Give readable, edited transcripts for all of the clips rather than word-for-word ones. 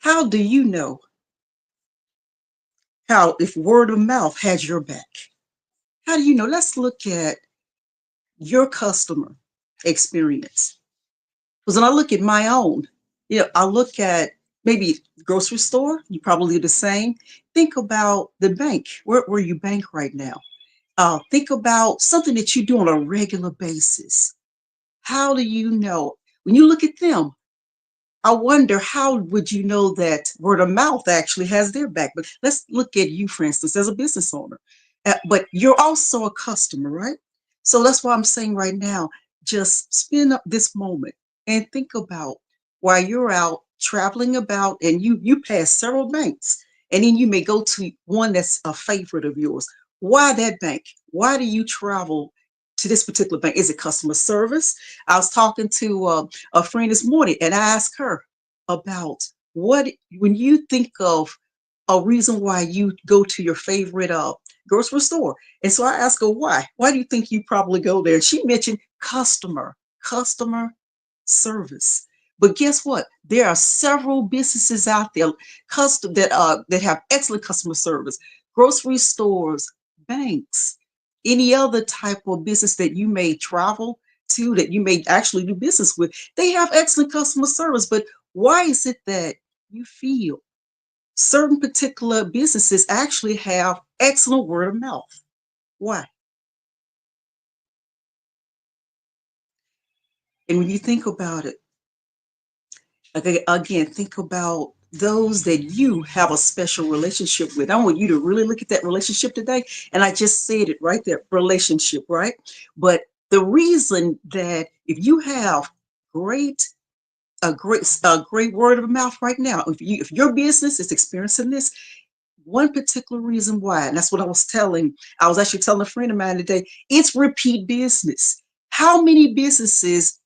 How do you know how if word of mouth has your back? How do you know? Let's look at your customer experience. Because when I look at my own, I look at maybe grocery store, you probably do the same. Think about the bank, where you bank right now. Think about something that you do on a regular basis. How do you know? When you look at them, I wonder how would you know that word of mouth actually has their back? But let's look at you, for instance, as a business owner. But you're also a customer, right? So that's why I'm saying right now, just spend up this moment and think about while you're out traveling about and you pass several banks and then you may go to one that's a favorite of yours. Why that bank? Why do you travel to this particular bank? Is it customer service? I was talking to a friend this morning and I asked her about what when you think of a reason why you go to your favorite grocery store. And so I asked her why. Why do you think you probably go there? And she mentioned customer service. But guess what? There are several businesses out there that have excellent customer service. Grocery stores, banks, any other type of business that you may travel to, that you may actually do business with, they have excellent customer service. But why is it that you feel certain particular businesses actually have excellent word of mouth? Why? And when you think about it, again, think about those that you have a special relationship with. I want you to really look at that relationship today. And I just said it right there, relationship, right? But the reason that if you have great a great word of mouth right now, if your business is experiencing this, one particular reason why, and that's what I was actually telling a friend of mine today, it's repeat business. How many businesses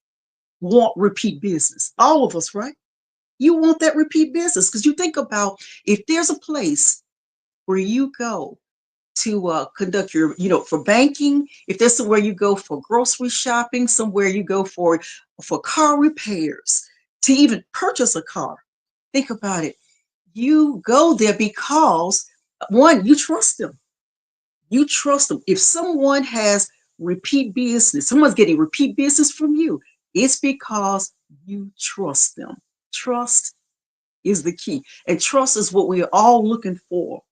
want repeat business? All of us, right? You want that repeat business because you think about if there's a place where you go to conduct for banking, if there's somewhere you go for grocery shopping, somewhere you go for car repairs, to even purchase a car, think about it. You go there because one, you trust them. You trust them. If someone has repeat business, someone's getting repeat business from you, it's because you trust them. Trust is the key. And trust is what we're all looking for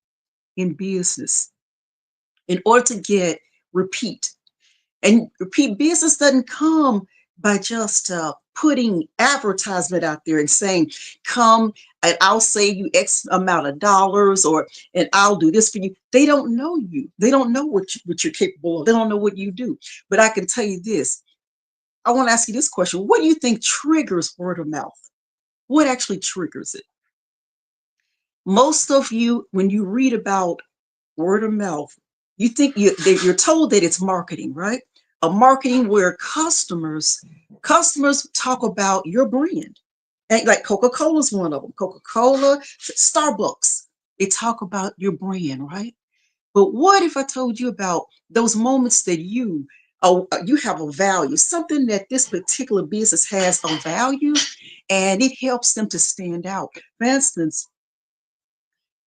in business in order to get repeat. And repeat business doesn't come by just putting advertisement out there and saying, come and I'll save you X amount of dollars or and I'll do this for you. They don't know you. They don't know what you're capable of. They don't know what you do. But I can tell you this. I want to ask you this question. What do you think triggers word of mouth? What actually triggers it? Most of you, when you read about word of mouth, you think that you're told that it's marketing, right? A marketing where customers talk about your brand. And like Coca-Cola is one of them. Coca-Cola, Starbucks, they talk about your brand, right? But what if I told you about those moments that you have a value, something that this particular business has a value, and it helps them to stand out. For instance,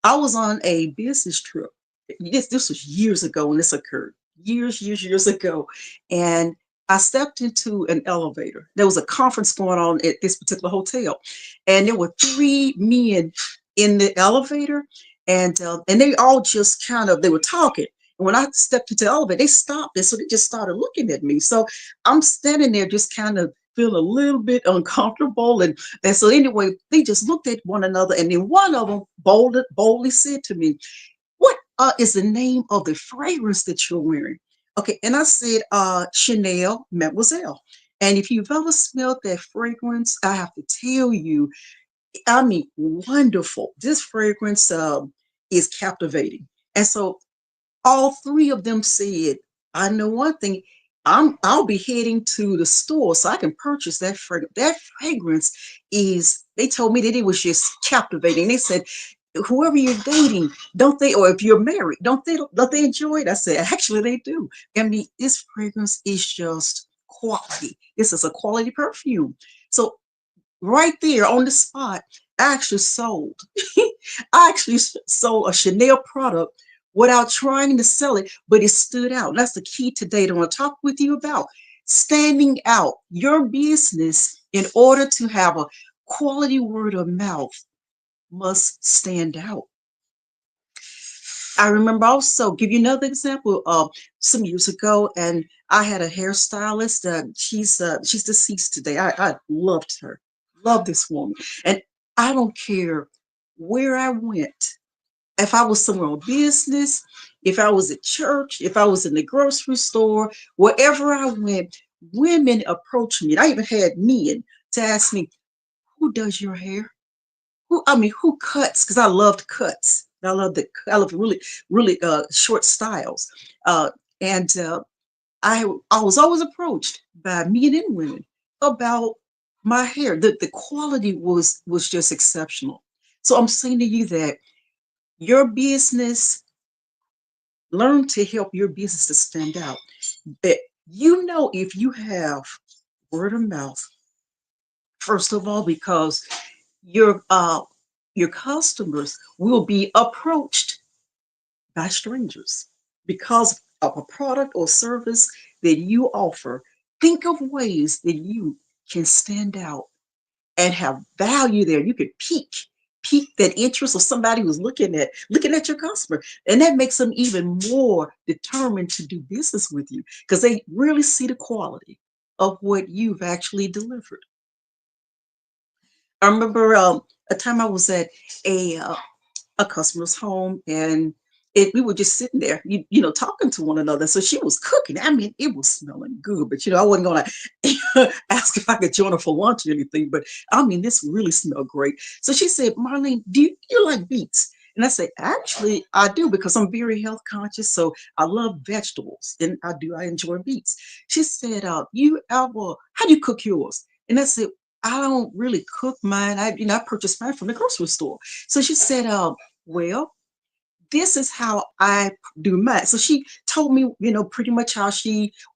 I was on a business trip. This was years ago when this occurred. Years ago. And I stepped into an elevator. There was a conference going on at this particular hotel. And there were three men in the elevator. And they all just they were talking. And when I stepped into the elevator, they stopped. And so they just started looking at me. So I'm standing there just kind of feel a little bit uncomfortable. And so anyway, they just looked at one another, and then one of them boldly said to me, "What is the name of the fragrance that you're wearing?" Okay, and I said, Chanel Mademoiselle. And if you've ever smelled that fragrance, I have to tell you, I mean, wonderful. This fragrance is captivating. And so all three of them said, I know one thing, I'll be heading to the store so I can purchase that fragrance. That fragrance is, they told me that it was just captivating. They said, whoever you're dating, don't they, or if you're married, don't they enjoy it? I said, actually they do. I mean, this fragrance is just quality. This is a quality perfume. So right there on the spot, I actually sold. I actually sold a Chanel product without trying to sell it, but it stood out. That's the key today that I want to talk with you about. Standing out. Your business, in order to have a quality word of mouth, must stand out. I remember also give you another example of some years ago, and I had a hairstylist. She's deceased today. I loved her, love this woman, and I don't care where I went. If I was somewhere on business, if I was at church, if I was in the grocery store, wherever I went, women approached me. And I even had men to ask me, "Who does your hair?" Who cuts? Because I loved cuts. I love really short styles. Uh, and I was always approached by men and women about my hair. The quality was just exceptional. So I'm saying to you that your business, learn to help your business to stand out. That if you have word of mouth, first of all, because your uh your customers will be approached by strangers because of a product or service that you offer. Think of ways that you can stand out and have value there. You could pique that interest of somebody who's looking at your customer, and that makes them even more determined to do business with you because they really see the quality of what you've actually delivered. I remember a time I was at a uh, a customer's home, and we were just sitting there, talking to one another. So she was cooking. I mean, it was smelling good, but I wasn't gonna ask if I could join her for lunch or anything. But I mean, this really smelled great. So she said, "Marlene, do you like beets?" And I said, "Actually, I do because I'm very health conscious. So I love vegetables, and I do. I enjoy beets." She said, how do you cook yours?" And I said, "I don't really cook mine. I purchase mine from the grocery store." So she said, "Well, this is how I do mine." So she told me, pretty much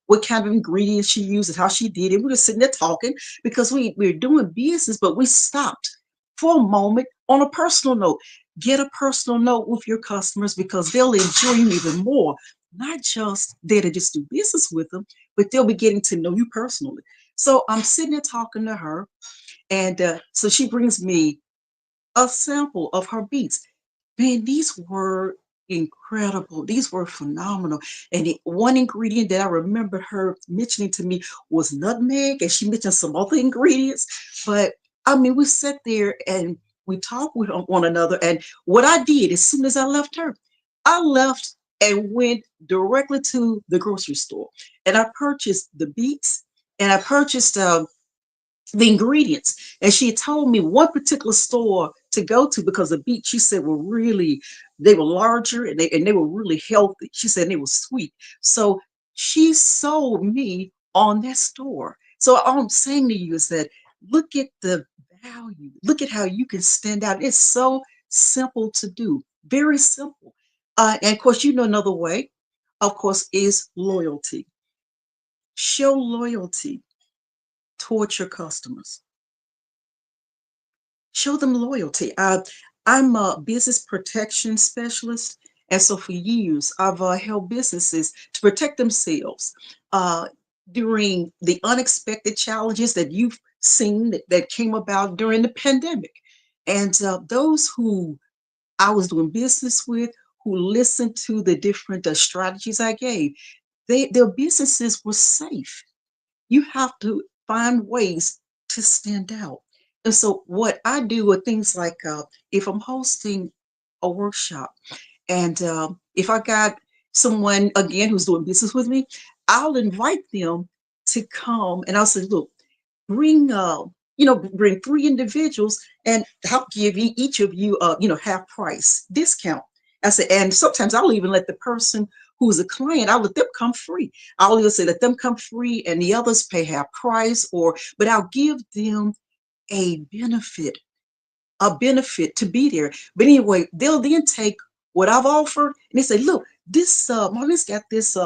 what kind of ingredients she uses, how she did it. We were sitting there talking because we were doing business, but we stopped for a moment on a personal note. Get a personal note with your customers because they'll enjoy you even more. Not just there to just do business with them, but they'll be getting to know you personally. So I'm sitting there talking to her, and so she brings me a sample of her beats. Man, these were incredible. These were phenomenal. And the one ingredient that I remember her mentioning to me was nutmeg, and she mentioned some other ingredients. But I mean, we sat there and we talked with one another. And what I did as soon as I left and went directly to the grocery store, and I purchased the beets, and I purchased the ingredients. And she had told me one particular store to go to because the beets, she said, they were larger, and they were really healthy. She said they were sweet. So she sold me on that store. So all I'm saying to you is that look at the value. Look at how you can stand out. It's so simple to do. Very simple. And of course, another way, of course, is loyalty. Show loyalty towards your customers. Show them loyalty. I'm a business protection specialist, and so for years I've helped businesses to protect themselves uh, during the unexpected challenges that you've seen that came about during the pandemic. And those who I was doing business with, who listened to the different strategies I gave, their businesses were safe. You have to find ways to stand out. And so, what I do are things like if I'm hosting a workshop, and if I got someone again who's doing business with me, I'll invite them to come, and I'll say, "Look, bring bring three individuals, and I'll give each of you half price discount." I said, and sometimes I'll even let the person who's a client, I'll let them come free. I'll either say let them come free and the others pay half price, but I'll give them a benefit, to be there. But anyway, they'll then take what I've offered and they say, "Look, this Marlene's got this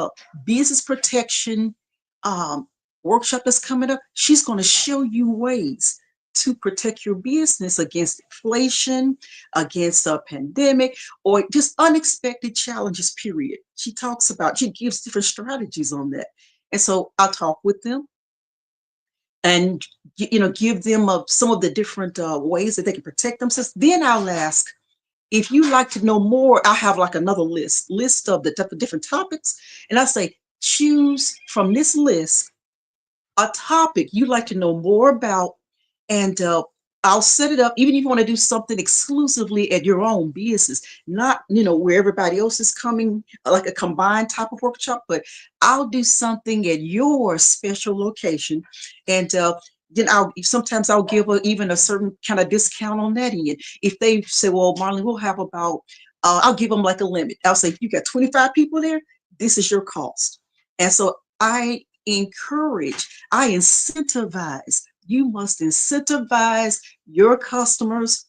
business protection um, workshop that's coming up. She's going to show you ways to protect your business against inflation, against a pandemic, or just unexpected challenges, period. She gives different strategies on that. And so I'll talk with them and give them some of the different ways that they can protect themselves. Then I'll ask, if you like to know more, I have like another list of the different topics, and I say, choose from this list a topic you'd like to know more about, and I'll set it up. Even if you want to do something exclusively at your own business, not where everybody else is coming, like a combined type of workshop, but I'll do something at your special location, and then I'll give even a certain kind of discount on that end. If they say, well, Marlene, we'll have about, I'll give them like a limit. I'll say, if you got 25 people there, this is your cost. And so I incentivize. You must incentivize your customers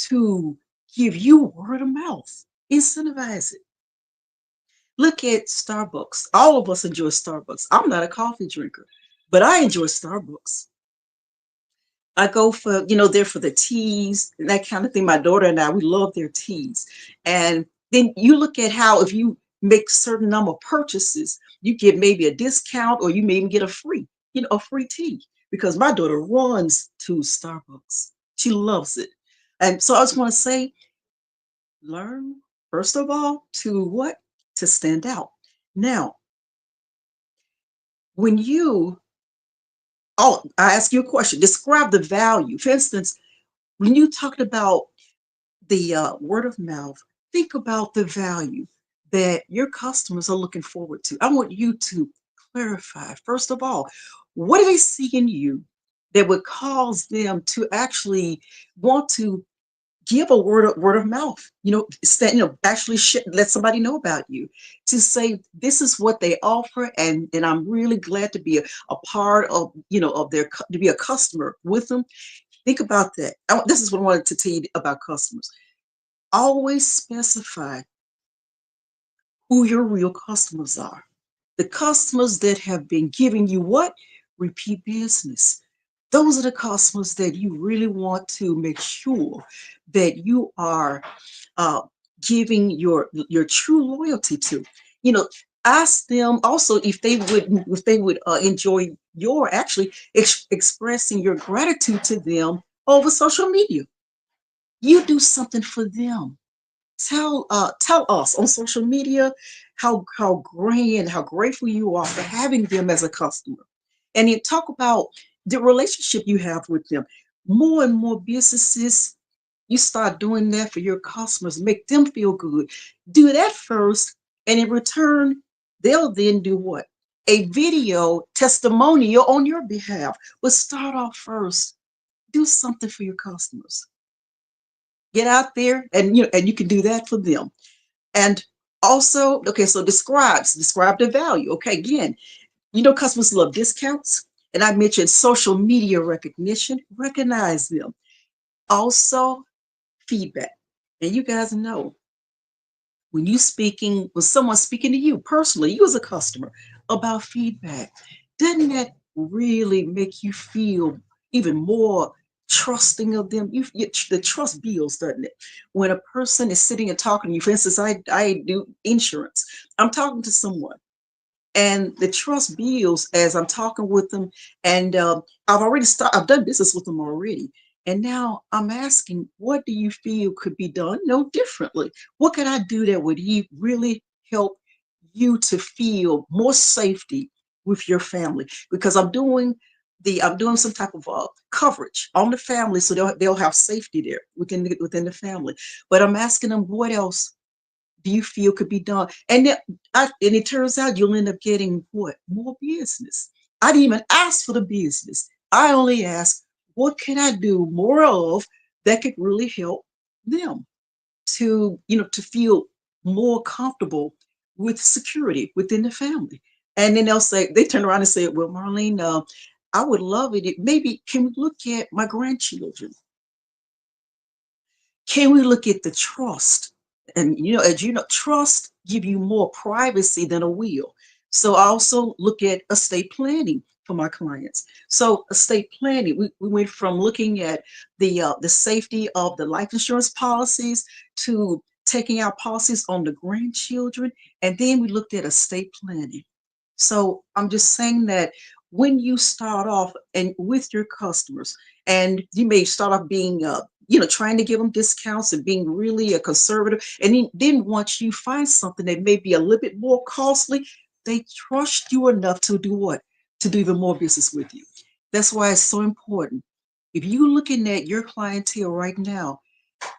to give you word of mouth. Incentivize it. Look at Starbucks. All of us enjoy Starbucks. I'm not a coffee drinker, but I enjoy Starbucks. I go for, there for the teas and that kind of thing. My daughter and I, we love their teas. And then you look at how if you make certain number of purchases, you get maybe a discount, or you may even get a free tea, because my daughter runs to Starbucks. She loves it. And so I just want to say, learn, first of all, to what? To stand out. Now, when you, I ask you a question, describe the value. For instance, when you talked about the word of mouth, think about the value that your customers are looking forward to. I want you to clarify, first of all, what do they see in you that would cause them to actually want to give a word of mouth, actually let somebody know about you, to say this is what they offer, and I'm really glad to be a part of, of to be a customer with them. Think about that. This is what I wanted to tell you about customers. Always specify who your real customers are. The customers that have been giving you what? Repeat business. Those are the customers that you really want to make sure that you are uh, giving your true loyalty to. You know, ask them also if they would enjoy your actually expressing your gratitude to them over social media. You do something for them. Tell us on social media how great and how grateful you are for having them as a customer, and you talk about the relationship you have with them. More and more businesses, you start doing that for your customers, make them feel good. Do that first, and in return, they'll then do what? A video testimonial on your behalf. But start off first. Do something for your customers. Get out there, and you can do that for them. And also, okay, so describe the value. Okay, again, customers love discounts. And I mentioned social media recognition. Recognize them. Also, feedback. And you guys know, when someone's speaking to you personally, you as a customer, about feedback, doesn't that really make you feel even more trusting of them? The trust builds, doesn't it? When a person is sitting and talking to you, for instance, I do insurance. I'm talking to someone, and the trust builds as I'm talking with them, and I've done business with them already, and now I'm asking, what do you feel could be done no differently? What can I do that would really help you to feel more safety with your family? Because I'm doing some type of coverage on the family, so they'll have safety there within the family. But I'm asking them, what else do you feel could be done? And it turns out you'll end up getting what? More business. I didn't even ask for the business. I only asked, what can I do more of that could really help them to feel more comfortable with security within the family? And then they turn around and say, well, Marlene, I would love it. Maybe can we look at my grandchildren? Can we look at the trust? And as you know, trust give you more privacy than a will. So I also look at estate planning. for my clients. So estate planning, we went from looking at the safety of the life insurance policies to taking out policies on the grandchildren, and then we looked at estate planning. So I'm just saying that when you start off and with your customers, and you may start off being trying to give them discounts and being really a conservative, and then once you find something that may be a little bit more costly, they trust you enough to do what? To do even more business with you. That's why it's so important. If you're looking at your clientele right now,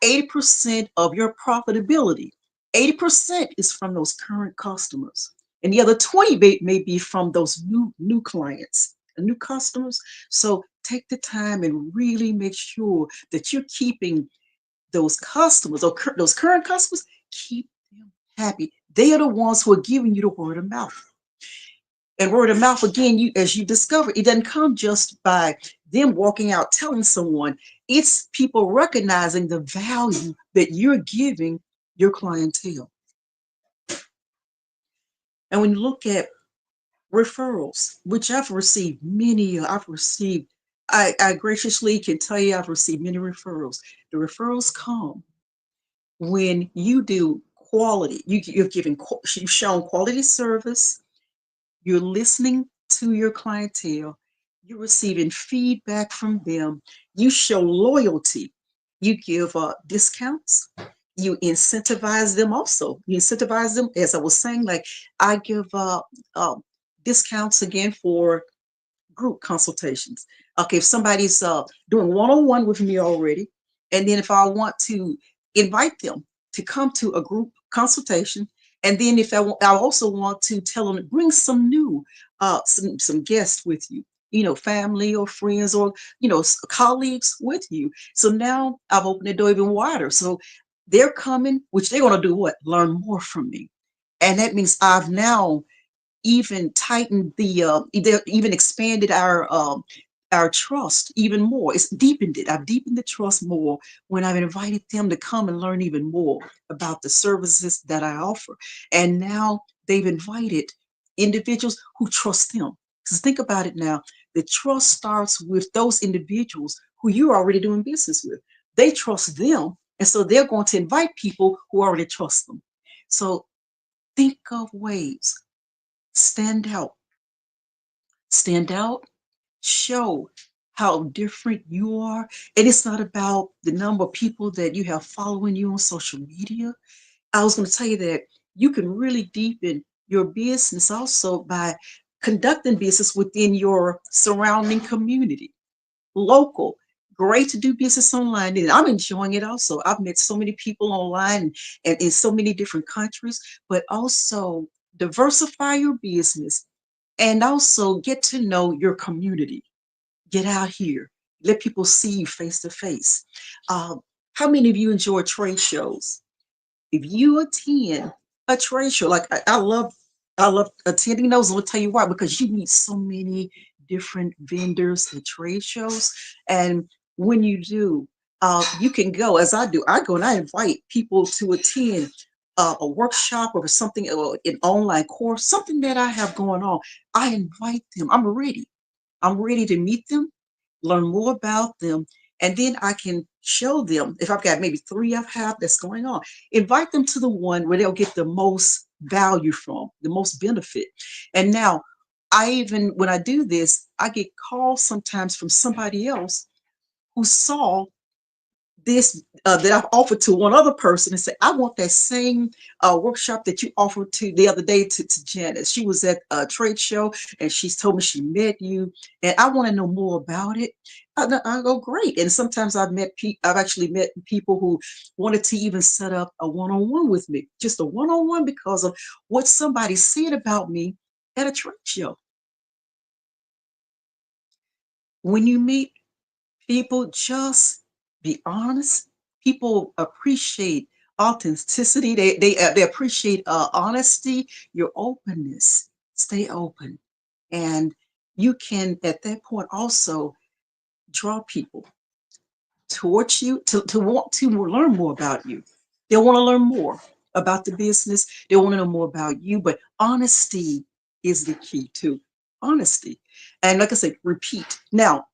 80% of your profitability, 80% is from those current customers. And the other 20 may be from those new clients and new customers. So take the time and really make sure that you're keeping those customers or those current customers, keep them happy. They are the ones who are giving you the word of mouth. And word of mouth, again, you as you discover, it doesn't come just by them walking out telling someone. It's people recognizing the value that you're giving your clientele. And when you look at referrals, which I've received many, I graciously can tell you I've received many referrals. The referrals come when you do quality. You've shown quality service. You're listening to your clientele. You're receiving feedback from them. You show loyalty. You give discounts. You incentivize them also. You incentivize them, as I was saying, like I give discounts again for group consultations. Okay, if somebody's doing one-on-one with me already, and then if I want to invite them to come to a group consultation, and then if I also want to tell them bring some new some guests with you, family or friends or colleagues with you. So now I've opened the door even wider. So they're coming, which they're going to do what? Learn more from me, and that means I've now even tightened even expanded our trust even more. It's deepened it. I've deepened the trust more when I've invited them to come and learn even more about the services that I offer. And now they've invited individuals who trust them. Because think about it now, the trust starts with those individuals who you're already doing business with. They trust them, and so they're going to invite people who already trust them. So think of ways. Stand out. Stand out. Show how different you are. And it's not about the number of people that you have following you on social media. I was going to tell you that you can really deepen your business also by conducting business within your surrounding community. Local. Great to do business online. And I'm enjoying it also. I've met so many people online and in so many different countries, but also diversify your business and also get to know your community. Get out here. Let people see you face to face. How many of you enjoy trade shows? If you attend a trade show, like I love attending those. And I'll tell you why, because you meet so many different vendors at trade shows. And when you do, you can go as I do. I go and I invite people to attend a workshop or something, or an online course, something that I have going on. I invite them. I'm ready. I'm ready to meet them, learn more about them, and then I can show them if I've got maybe three I've had that's going on. Invite them to the one where they'll get the most value from, the most benefit. And now, I even when I do this, I get calls sometimes from somebody else who saw this that I've offered to one other person and say, I want that same workshop that you offered to the other day to Janice. She was at a trade show and she's told me she met you and I want to know more about it. I go, great. And sometimes I've actually met people who wanted to even set up a one-on-one with me, just a one-on-one because of what somebody said about me at a trade show. When you meet people, just be honest. People appreciate authenticity. They appreciate honesty, your openness. Stay open, and you can at that point also draw people towards you to want to learn more about you. They want to learn more about the business. They want to know more about you. But honesty is the key to honesty. And like I said, repeat. Now,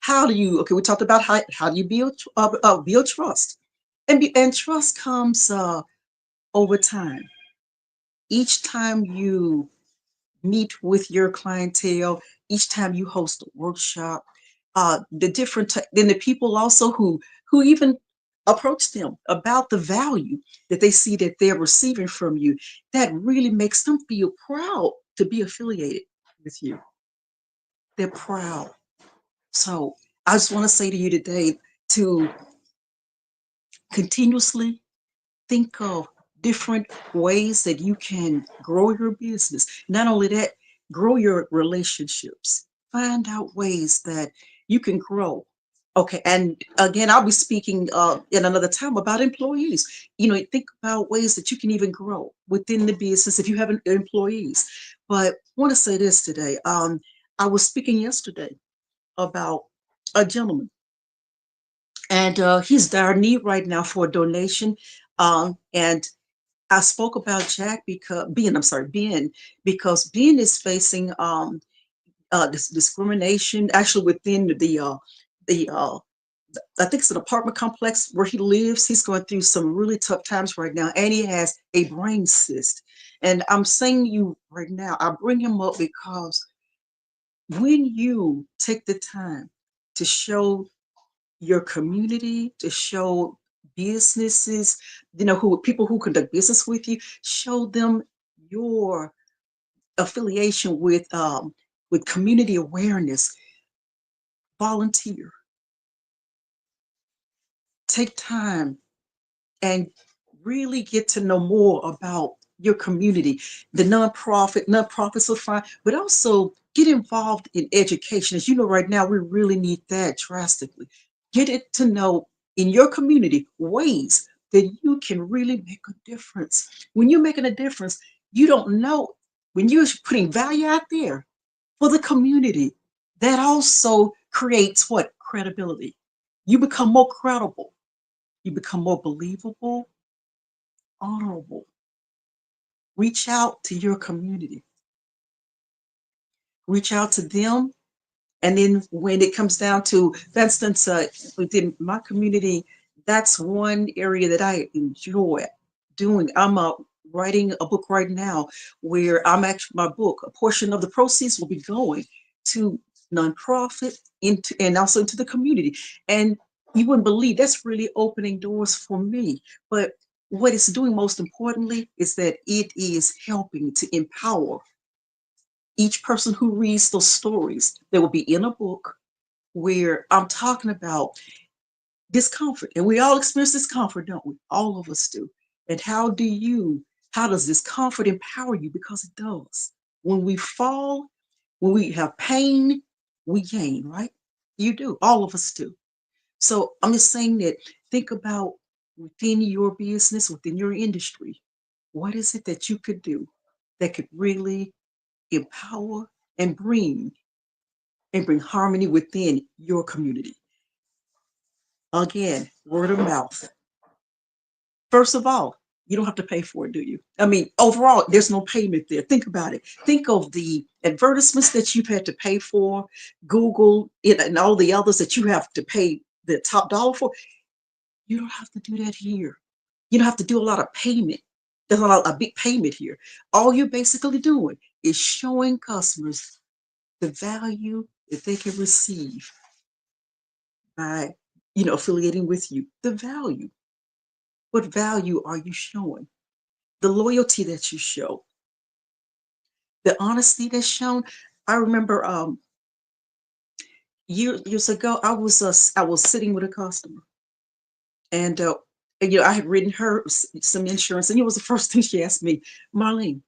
how do you? Okay, we talked about how do you build trust, and trust comes over time. Each time you meet with your clientele, each time you host a workshop, then the people also who even approach them about the value that they see that they're receiving from you, that really makes them feel proud to be affiliated with you. They're proud. So I just want to say to you today to continuously think of different ways that you can grow your business. Not only that, grow your relationships. Find out ways that you can grow. Okay, and again, I'll be speaking in another time about employees. Think about ways that you can even grow within the business if you have employees. But I want to say this today. I was speaking yesterday about a gentleman, and he's dire need right now for a donation. And I spoke about Jack because Ben, Ben is facing this discrimination actually within the I think it's an apartment complex where he lives. He's going through some really tough times right now, and he has a brain cyst. And I'm saying to you right now, I bring him up because when you take the time to show your community, to show businesses, who people who conduct business with you, show them your affiliation with community awareness. Volunteer, take time, and really get to know more about your community. The nonprofits are fine, but also get involved in education. As you know, right now, we really need that drastically. Get it to know in your community ways that you can really make a difference. When you're making a difference, you don't know, when you're putting value out there for the community, that also creates what? Credibility. You become more credible. You become more believable, honorable. Reach out to your community, reach out to them. And then when it comes down to, for instance, within my community, that's one area that I enjoy doing. I'm writing a book right now where my book, a portion of the proceeds will be going to nonprofit and also into the community. And you wouldn't believe that's really opening doors for me. But what it's doing most importantly is that it is helping to empower each person who reads those stories. They will be in a book where I'm talking about discomfort. And we all experience discomfort, don't we? All of us do. And how does discomfort empower you? Because it does. When we fall, when we have pain, we gain, right? You do. All of us do. So I'm just saying that, think about within your business, within your industry, what is it that you could do that could really empower and bring harmony within your community? Again, word of mouth. First of all, you don't have to pay for it, do you? I mean, overall, there's no payment there. Think about it. Think of the advertisements that you've had to pay for, Google, and all the others that you have to pay the top dollar for. You don't have to do that here. You don't have to do a lot of payment. There's not a big payment here. All you're basically doing is showing customers the value that they can receive by, affiliating with you. The value. What value are you showing? The loyalty that you show, the honesty that's shown. I remember years ago, I was sitting with a customer, and I had written her some insurance, and it was the first thing she asked me, Marlene.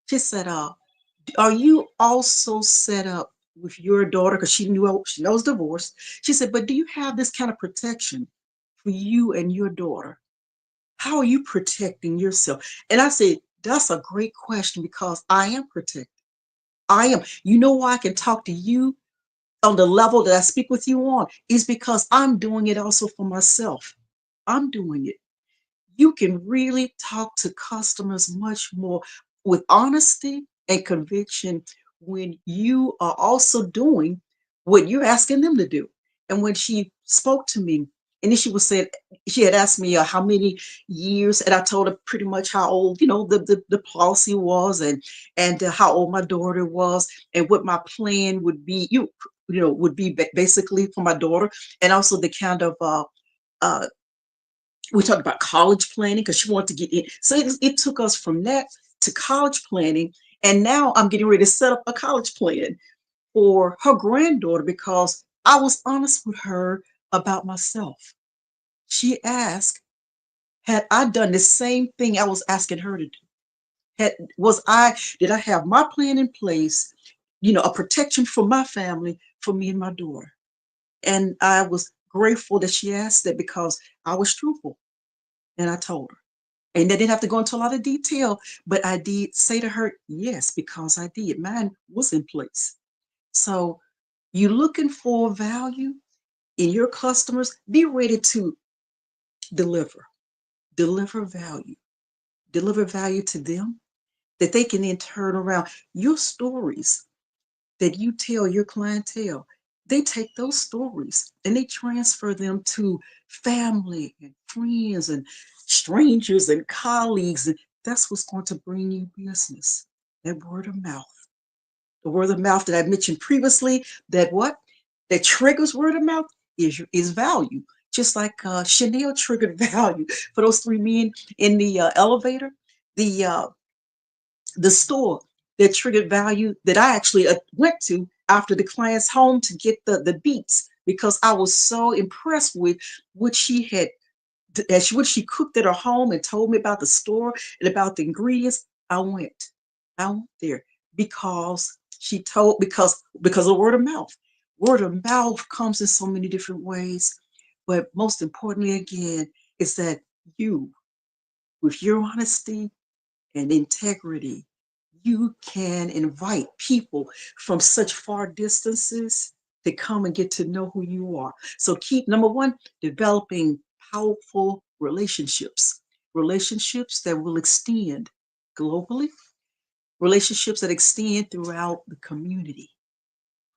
She said, "Are you also set up with your daughter?" Because she knows divorce. She said, "But do you have this kind of protection for you and your daughter? How are you protecting yourself?" And I said, "That's a great question because I am protected. I am. You know why I can talk to you on the level that I speak with you on is because I'm doing it also for myself. I'm doing it. You can really talk to customers much more with honesty and conviction when you are also doing what you're asking them to do. And when she spoke to me, and then she was said, she had asked me how many years, and I told her pretty much how old, the policy was, and how old my daughter was, and what my plan would be. Would be basically for my daughter, and also the kind of uh, we talked about college planning because she wanted to get in. So it took us from that to college planning. And now I'm getting ready to set up a college plan for her granddaughter because I was honest with her about myself. She asked, had I done the same thing I was asking her to do? Did I have my plan in place, a protection for my family, for me and my daughter? And I was grateful that she asked that because I was truthful and I told her. And I didn't have to go into a lot of detail, but I did say to her, yes, because I did. Mine was in place. So you're looking for value in your customers, be ready to deliver, deliver value, deliver value to them that they can then turn around. Your stories that you tell your clientele, they take those stories and they transfer them to family and friends and strangers and colleagues. And that's what's going to bring you business. That word of mouth. The word of mouth that I mentioned previously, that what? That triggers word of mouth is value. Just like Chanel triggered value for those three men in the elevator. The store that triggered value that I actually went to after the client's home to get the beats because I was so impressed with what she had what she cooked at her home and told me about the store and about the ingredients. I went there because she told because of word of mouth. Word of mouth comes in so many different ways, but most importantly, again, is that you, with your honesty and integrity, you can invite people from such far distances to come and get to know who you are. So keep number one, developing powerful relationships, relationships that will extend globally, relationships that extend throughout the community,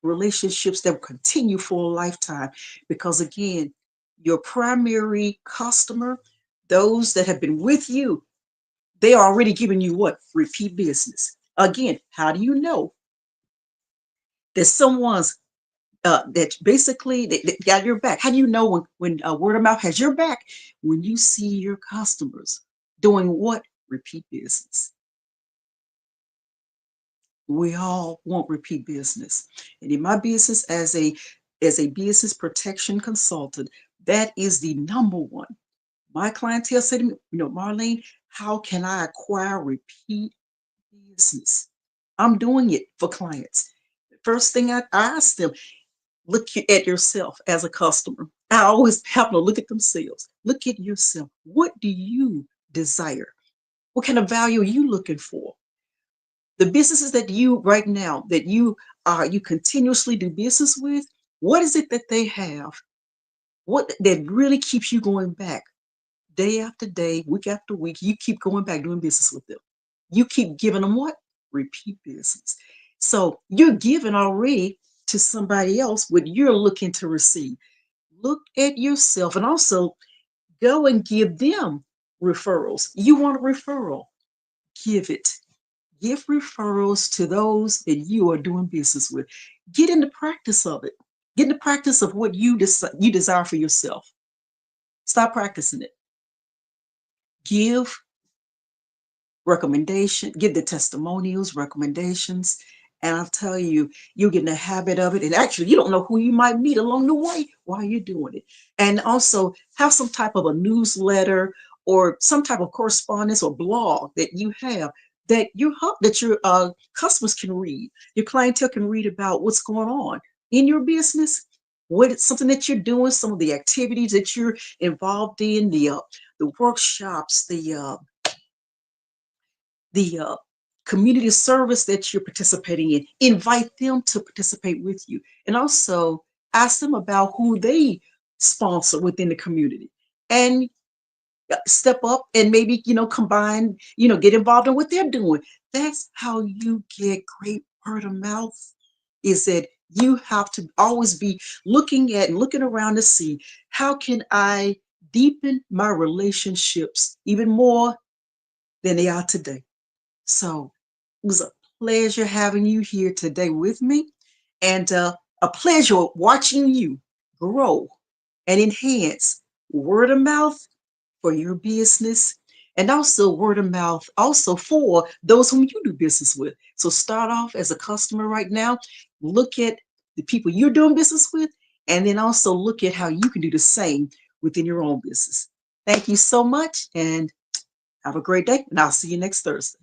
relationships that will continue for a lifetime. Because again, your primary customer, those that have been with you, they are already giving you what? Repeat business. Again, how do you know that someone's that basically that got your back? How do you know when word of mouth has your back? When you see your customers doing what? Repeat business. We all want repeat business. And in my business as a business protection consultant, that is the number one. My clientele say to me, Marlene, how can I acquire repeat business? I'm doing it for clients. First thing I ask them, look at yourself as a customer. I always have them look at themselves. Look at yourself. What do you desire? What kind of value are you looking for? The businesses that you right now that you continuously do business with, what is it that they have? What that really keeps you going back day after day, week after week? You keep going back doing business with them. You keep giving them what? Repeat business. So you're giving already to somebody else what you're looking to receive. Look at yourself and also go and give them referrals. You want a referral? Give it. Give referrals to those that you are doing business with. Get in the practice of it. Get in the practice of what you desire for yourself. Stop practicing it. Give give the testimonials, recommendations, and I'll tell you, you'll get in the habit of it. And actually, you don't know who you might meet along the way while you're doing it. And also have some type of a newsletter or some type of correspondence or blog that you have that your customers can read. Your clientele can read about what's going on in your business. What it's something that you're doing, some of the activities that you're involved in, the workshops, the community service that you're participating in. Invite them to participate with you. And also ask them about who they sponsor within the community. And step up and maybe, combine, get involved in what they're doing. That's how you get great word of mouth is that you have to always be looking at and looking around to see how can I deepen my relationships even more than they are today. So it was a pleasure having you here today with me, and a pleasure watching you grow and enhance word of mouth for your business, and also word of mouth also for those whom you do business with. So start off as a customer right now, look at the people you're doing business with, and then also look at how you can do the same within your own business. Thank you so much, and have a great day, and I'll see you next Thursday.